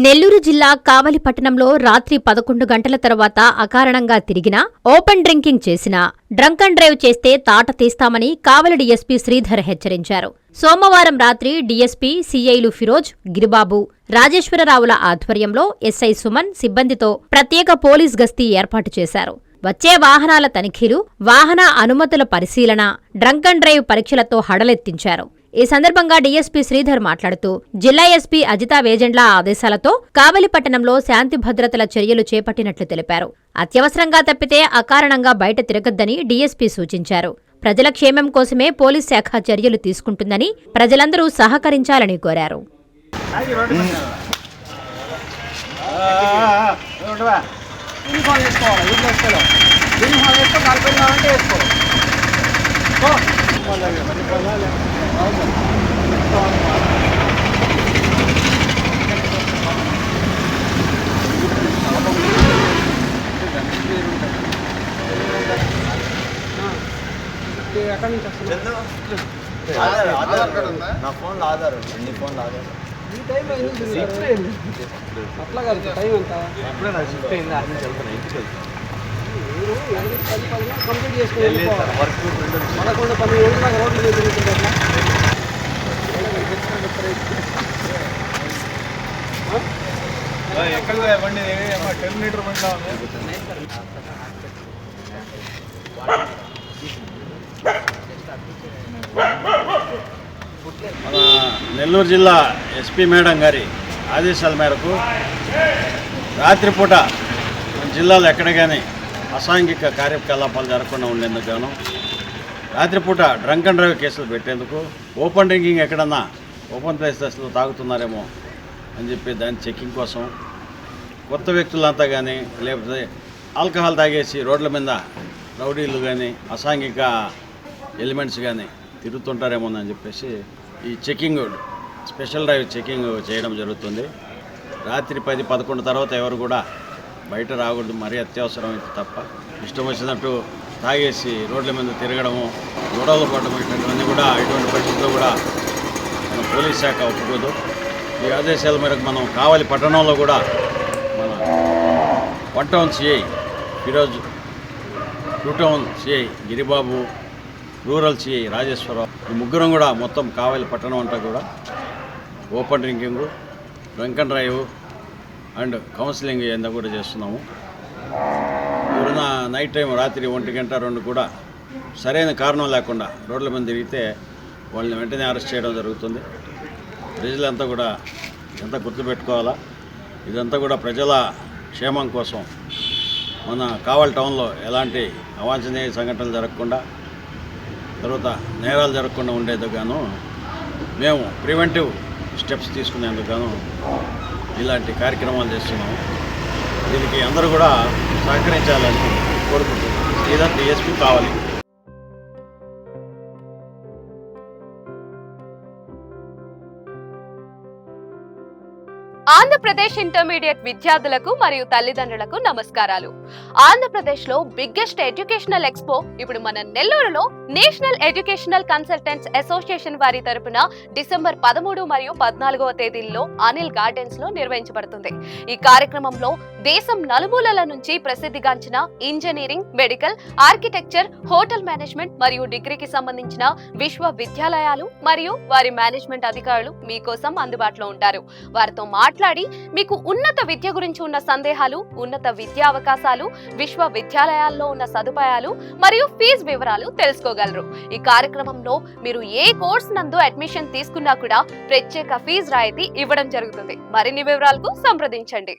నెల్లూరు జిల్లా కావలి పట్టణంలో రాత్రి 11 గంటల తర్వాత అకారణంగా తిరిగినా, ఓపెన్ డ్రింకింగ్ చేసినా, డ్రంక్ అండ్ డ్రైవ్ చేస్తే తాట తీస్తామని కావలి డీఎస్పీ శ్రీధర్ హెచ్చరించారు. సోమవారం రాత్రి డీఎస్పీ, సీఐలు ఫిరోజ్, గిరిబాబు, రాజేశ్వరరావుల ఆధ్వర్యంలో ఎస్ఐ సుమన్ సిబ్బందితో ప్రత్యేక పోలీస్ గస్తీ ఏర్పాటు చేశారు. వచ్చే వాహనాల తనిఖీలు, వాహన అనుమతుల పరిశీలన, డ్రంక్ అండ్ డ్రైవ్ పరీక్షలతో హడలెత్తించారు. ఈ సందర్భంగా డీఎస్పీ శ్రీధర్ మాట్లాడుతూ, జిల్లా ఎస్పీ అజితా వేజెండ్ల ఆదేశాలతో కావలి పట్టణంలో శాంతి భద్రతల చర్యలు చేపట్టినట్లు తెలిపారు. అత్యవసరంగా తప్పితే అకారణంగా బయట తిరగొద్దని డీఎస్పీ సూచించారు. ప్రజల క్షేమం కోసమే పోలీస్ శాఖ చర్యలు తీసుకుంటుందని ప్రజలందరూ సహకరించాలని కోరారు. నా ఫోన్లో ఆధార్ నీ ఫోన్లో ఆధార్ అట్లా కాదు టైం ఎంత అప్పుడే నాకు షిఫ్ట్ అయింది అన్ని వెళ్తాను ఇంటికి వెళ్తాను కంప్లీట్ చేసుకుని వర్క్ 11-12 దాకా రోడ్లు ఎక్కడ బండి 10 మీటర్ బండి మన నెల్లూరు జిల్లా ఎస్పీ మేడం గారి ఆదేశాల మేరకు రాత్రిపూట మన జిల్లాలో ఎక్కడ కానీ అసాంఘిక కార్యకలాపాలు జరగకుండా ఉండేందుకు గాను రాత్రిపూట డ్రంక్ అండ్ డ్రైవ్ కేసులు పెట్టేందుకు, ఓపెన్ డ్రింకింగ్ ఎక్కడన్నా ఓపెన్ ప్లేసెస్లో తాగుతున్నారేమో అని చెప్పి దాని చెకింగ్ కోసం, కొత్త వ్యక్తులంతా కానీ లేకపోతే ఆల్కహాల్ తాగేసి రోడ్ల మీద రౌడీలు కానీ అసాంఘిక ఎలిమెంట్స్ కానీ తిరుగుతుంటారేమోనని చెప్పేసి ఈ చెకింగ్, స్పెషల్ డ్రైవ్ చెకింగ్ చేయడం జరుగుతుంది. రాత్రి 10-11 తర్వాత ఎవరు కూడా బయట రాకూడదు, మరీ అత్యవసరం అయితే తప్ప. ఇష్టం వచ్చినట్టు తాగేసి రోడ్ల మీద తిరగడము, గొడవలు పడడం ఇటువంటివన్నీ కూడా ఇటువంటి పరిస్థితుల్లో కూడా మన పోలీస్ శాఖ ఒప్పుకోదు. ఈ ఆదేశాల మేరకు మనం కావలి పట్టణంలో కూడా మన 1 town CI Firoz, 2 town CI Giribabu, rural CI Rajeswararao, ఈ ముగ్గురం కూడా మొత్తం కావలి పట్టణం అంతా కూడా open drinking, drunk and drive and counselling ఎంత కూడా చేస్తున్నాము. ఎవరైనా నైట్ టైం రాత్రి 1 గంట 2 కూడా సరైన కారణం లేకుండా రోడ్ల మీద తిరిగితే వాళ్ళని వెంటనే అరెస్ట్ చేయడం జరుగుతుంది. ప్రజలంతా కూడా ఎంత గుర్తుపెట్టుకోవాలా, ఇదంతా కూడా ప్రజల క్షేమం కోసం. మన కావలి టౌన్లో ఎలాంటి అవాంఛనీయ సంఘటనలు జరగకుండా, తర్వాత నేరాలు జరగకుండా ఉండేందుకు గాను మేము ప్రివెంటివ్ స్టెప్స్ తీసుకునేందుకు గాను ఇలాంటి కార్యక్రమాలు చేస్తున్నాము. దీనికి అందరూ కూడా సహకరించాలని కోరుకుంటున్నాం. ఇదంతా డిఎస్పీ కావాలి. ఆంధ్రప్రదేశ్ ఇంటర్మీడియట్ విద్యార్థులకు మరియు తల్లిదండ్రులకు నమస్కారాలు. ఆంధ్రప్రదేశ్ లో బిగ్గెస్ట్ ఎడ్యుకేషనల్ ఎక్స్పో ఇప్పుడు మన నెల్లూరులో నేషనల్ ఎడ్యుకేషనల్ కన్సల్టెంట్స్ అసోసియేషన్ వారి తరపున డిసెంబర్ 13 మరియు 14వ తేదీల్లో అనిల్ గార్డెన్స్ లో నిర్వహించబడుతుంది. ఈ కార్యక్రమంలో దేశం నలుమూలల నుంచి ప్రసిద్ధిగాంచిన engineering, medical, architecture, hotel management మరియు డిగ్రీకి సంబంధించిన విశ్వవిద్యాలయాలు మరియు వారి మేనేజ్మెంట్ అధికారులు మీకోసం అందుబాటులో ఉంటారు. వారితో మాట్లాడి మీకు ఉన్నత విద్య గురించి ఉన్న సందేహాలు, ఉన్నత విద్యా అవకాశాలు, విశ్వవిద్యాలయాల్లో ఉన్న సదుపాయాలు మరియు ఫీజు వివరాలు తెలుసుకోగలరు. ఈ కార్యక్రమంలో మీరు ఏ కోర్స్ నందు అడ్మిషన్ తీసుకున్నా కూడా ప్రత్యేక ఫీజు రాయితీ ఇవ్వడం జరుగుతుంది. మరిన్ని వివరాలకు సంప్రదించండి.